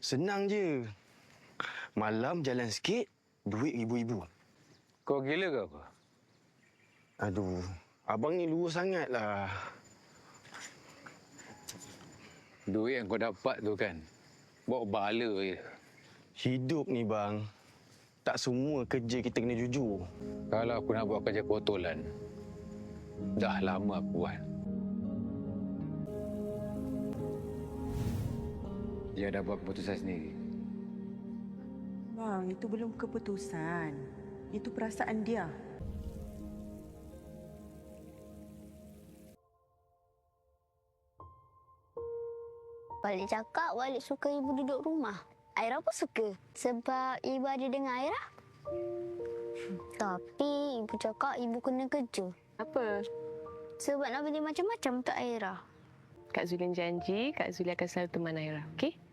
Senang je. Malam jalan sikit, duit ribu-ribu. Kau gila ke apa? Aduh, abang ni lurus sangat lah. Duit yang kau dapat tu kan, bawa bala je. Hidup ni bang, tak semua kerja kita kena jujur. Kalau aku nak buat kerja kotolan, dah lama aku buat. Dia dah buat keputusan sendiri. Bang, itu belum keputusan. Itu perasaan dia. Balik cakap, Walid suka ibu duduk rumah. Aira pun suka sebab ibu ada dengan Aira. Tapi ibu cakap ibu kena kerja. Apa? Sebab nak beli macam-macam untuk Aira. Kak Zulin janji Kak Zuli akan selalu teman Aira, okey?